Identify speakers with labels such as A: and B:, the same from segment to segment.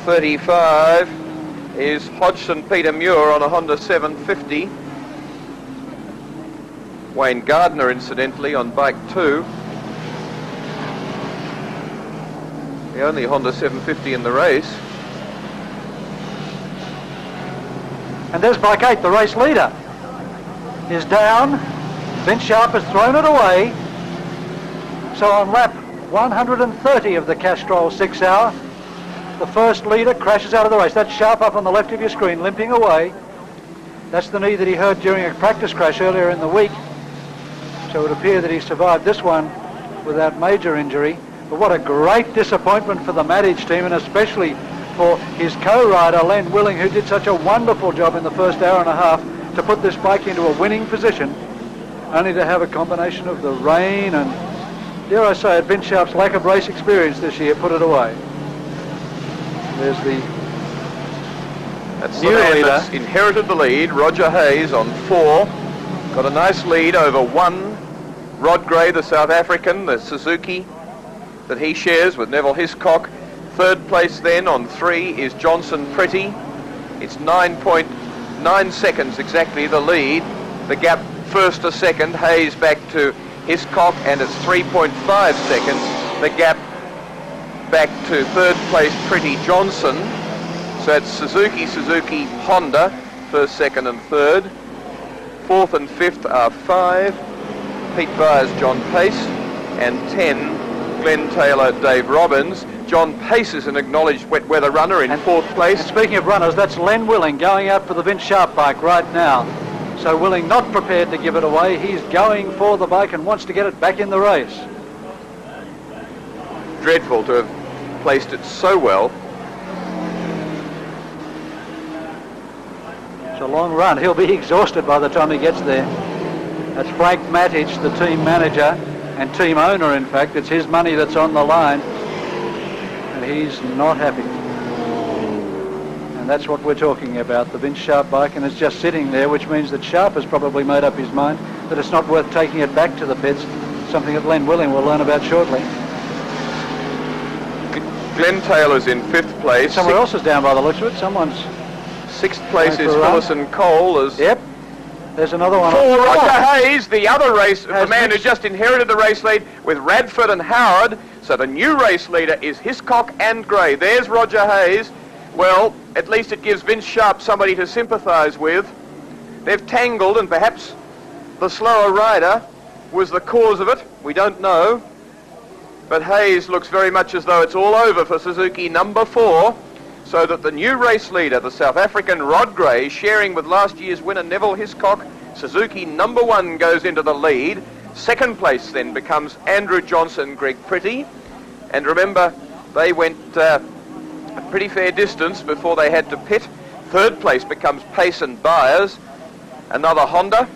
A: 35 is Hodgson Peter Muir on a Honda 750. Wayne Gardner, incidentally, on bike 2. The only Honda 750 in the race.
B: And there's bike 8, the race leader, is down. Vince Sharp has thrown it away. So on lap 130 of the Castrol 6 hour, the first leader crashes out of the race. That's Sharp up on the left of your screen, limping away. That's the knee that he hurt during a practice crash earlier in the week. So it would appear that he survived this one without major injury. But what a great disappointment for the Maddage team, and especially for his co-rider Len Willing, who did such a wonderful job in the first hour and a half to put this bike into a winning position, only to have a combination of the rain and, dare I say it, Vince Sharp's lack of race experience this year put it away. There's
A: that's the man that's inherited the lead. Roger Hayes on 4. Got a nice lead over 1. Rod Gray, the South African, the Suzuki that he shares with Neville Hiscock. Third place then on 3 is Johnson Pretty. It's 9.9 seconds exactly the lead. The gap first to second, Hayes back to Hiscock, and it's 3.5 seconds. The gap back to third place Pretty Johnson. So it's Suzuki, Honda, first, second and third. Fourth and fifth are 5. Pete Byers, John Pace, and 10, Glenn Taylor, Dave Robbins. John Pace is an acknowledged wet weather runner in fourth place.
B: And speaking of runners, that's Len Willing going out for the Vince Sharp bike right now. So Willing not prepared to give it away. He's going for the bike and wants to get it back in the race.
A: Dreadful to have placed it so well.
B: It's a long run. He'll be exhausted by the time he gets there. That's Frank Mattich, the team manager and team owner, in fact. It's his money that's on the line. And he's not happy. And that's what we're talking about, the Vince Sharp bike, and it's just sitting there, which means that Sharp has probably made up his mind that it's not worth taking it back to the pits, something that Len Willing will learn about shortly.
A: Glenn Taylor's in 5th place.
B: Somewhere else is down by the looks of it. Someone's...
A: 6th place is Phillison Cole.
B: Yep. There's another one.
A: For Roger Hayes, the other race, the man who just inherited the race lead with Radford and Howard. So the new race leader is Hiscock and Gray. There's Roger Hayes. Well, at least it gives Vince Sharp somebody to sympathise with. They've tangled, and perhaps the slower rider was the cause of it. We don't know. But Hayes looks very much as though it's all over for Suzuki number 4. So that the new race leader, the South African Rod Gray, sharing with last year's winner Neville Hiscock, Suzuki number 1 goes into the lead. Second place then becomes Andrew Johnson, Greg Pretty. And remember, they went a pretty fair distance before they had to pit. Third place becomes Pace and Byers, another Honda.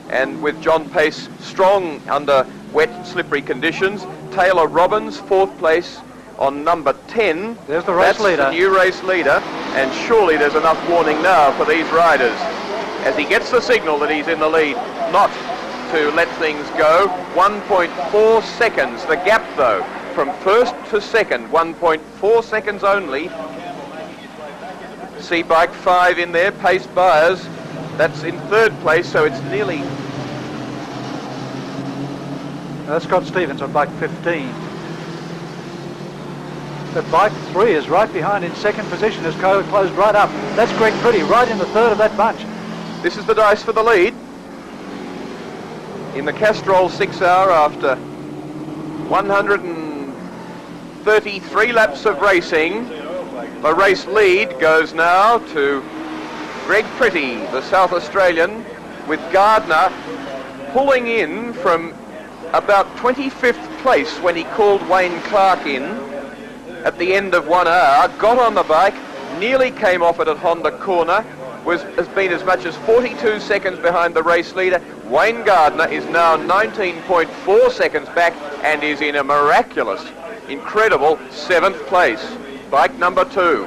A: And with John Pace strong under wet, slippery conditions, Taylor Robbins, 4th place on number 10.
B: There's the race leader.
A: That's the new race leader, and surely there's enough warning now for these riders as he gets the signal that he's in the lead, not to let things go. 1.4 seconds, the gap though, from first to second, 1.4 seconds only. See bike 5 in there, Pace Byers, that's in 3rd place, so it's nearly...
B: That's Scott Stevens on bike 15. But bike 3 is right behind in 2nd position, has closed right up. That's Greg Pretty, right in the 3rd of that bunch.
A: This is the dice for the lead. In the Castrol 6 hour, after 133 laps of racing, the race lead goes now to Greg Pretty, the South Australian, with Gardner pulling in from about 25th place when he called Wayne Clark in at the end of 1 hour, got on the bike, nearly came off it at Honda Corner, has been as much as 42 seconds behind the race leader. Wayne Gardner is now 19.4 seconds back and is in a miraculous, incredible 7th place. Bike number 2.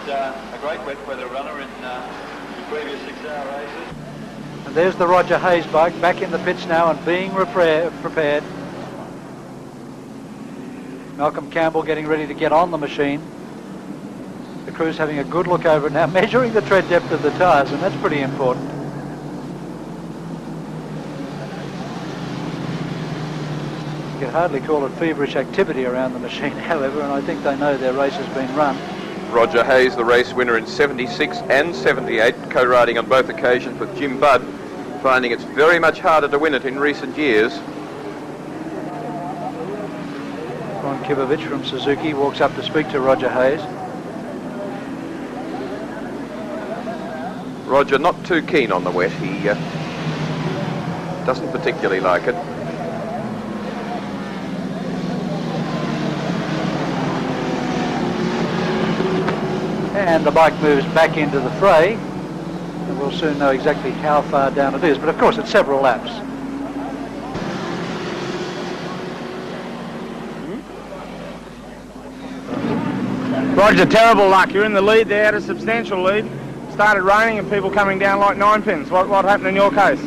C: A great wet weather runner in the previous 6-hour races.
B: And there's the Roger Hayes bike back in the pits now and being prepared. Malcolm Campbell getting ready to get on the machine. The crew's having a good look over it now, measuring the tread depth of the tyres, and that's pretty important. You could hardly call it feverish activity around the machine, however, and I think they know their race has been run.
A: Roger Hayes, the race winner in 76 and 78, co-riding on both occasions with Jim Budd, finding it's very much harder to win it in recent years.
B: Ron Kibovich from Suzuki walks up to speak to Roger Hayes.
A: Roger not too keen on the wet. He doesn't particularly like it.
B: And the bike moves back into the fray, and we'll soon know exactly how far down it is, but of course it's several laps.
D: Roger, terrible luck. You're in the lead there, had a substantial lead. Started raining and people coming down like nine pins. What happened in your case?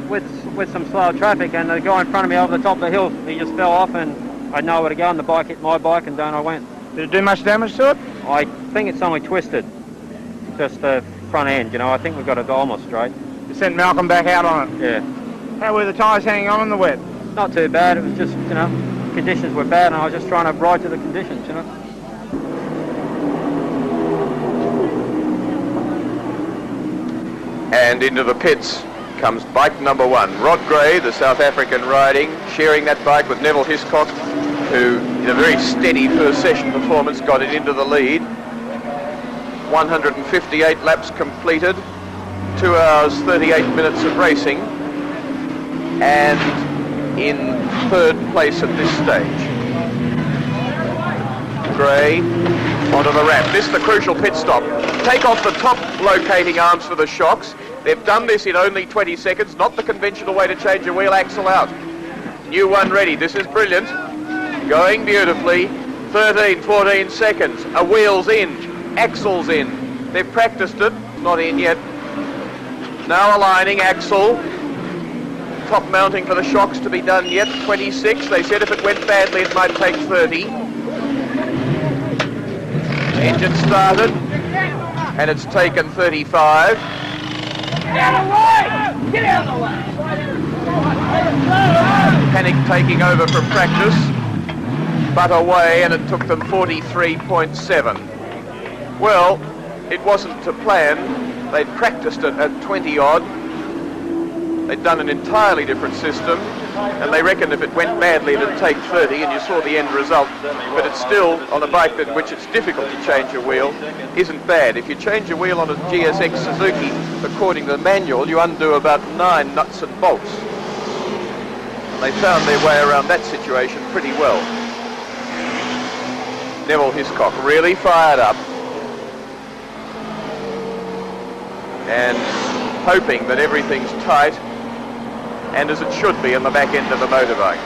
E: With some slow traffic, and the guy in front of me over the top of the hill, he just fell off and I had nowhere to go, and the bike hit my bike and down I went.
D: Did it do much damage to it?
E: I think it's only twisted, just the front end, you know. I think we've got it almost straight.
D: You sent Malcolm back out on it?
E: Yeah.
D: How were the tyres hanging on in the wet?
E: Not too bad, it was just, you know, conditions were bad and I was just trying to ride to the conditions, you know.
A: And into the pits comes bike number one. Rod Gray, the South African riding, sharing that bike with Neville Hiscock, who in a very steady first session performance got it into the lead. 158 laps completed, 2 hours 38 minutes of racing, and in third place at this stage. Gray onto the ramp. This is the crucial pit stop. Take off the top locating arms for the shocks. They've done this in only 20 seconds, not the conventional way to change a wheel axle out. New one ready. This is brilliant. Going beautifully. 13, 14 seconds. A wheel's in. Axle's in. They've practiced it. Not in yet. Now aligning axle. Top mounting for the shocks to be done yet. 26. They said if it went badly it might take 30. Engine started. And it's taken 35.
F: Get out of the way! Get out of the way!
A: Panic taking over from practice, but away, and it took them 43.7. Well, it wasn't to plan. They'd practiced it at 20 odd. They'd done an entirely different system, and they reckoned if it went badly it'd take 30, and you saw the end result. But it's still, on a bike in which it's difficult to change a wheel, isn't bad. If you change a wheel on a GSX Suzuki, according to the manual, you undo about 9 nuts and bolts. And they found their way around that situation pretty well. Neville Hiscock really fired up and hoping that everything's tight and as it should be in the back end of the motorbike.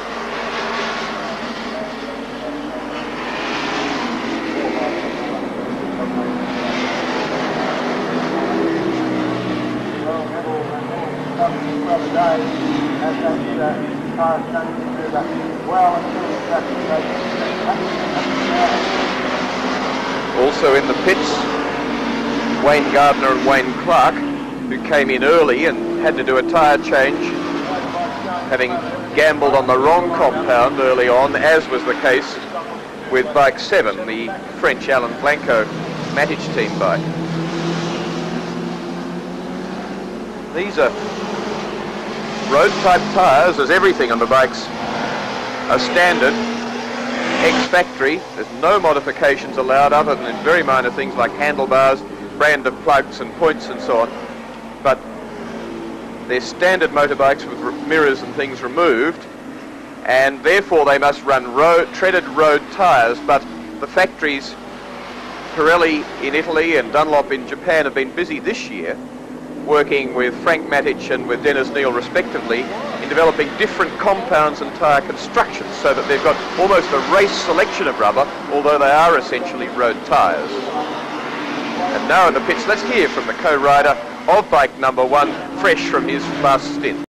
A: Also in the pits, Wayne Gardner and Wayne Clark, who came in early and had to do a tyre change, having gambled on the wrong compound early on, as was the case with bike 7, the French Alain Blanco Matic team bike. These are road-type tyres, as everything on the bikes are standard, ex-factory. There's no modifications allowed other than in very minor things like handlebars, brand of plugs and points and so on. But they're standard motorbikes with mirrors and things removed, and therefore they must run treaded road tyres. But the factories, Pirelli in Italy and Dunlop in Japan, have been busy this year working with Frank Matic and with Dennis Neal respectively in developing different compounds and tyre constructions so that they've got almost a race selection of rubber, although they are essentially road tyres. And now in the pits, let's hear from the co-rider of bike number 1, fresh from his last stint.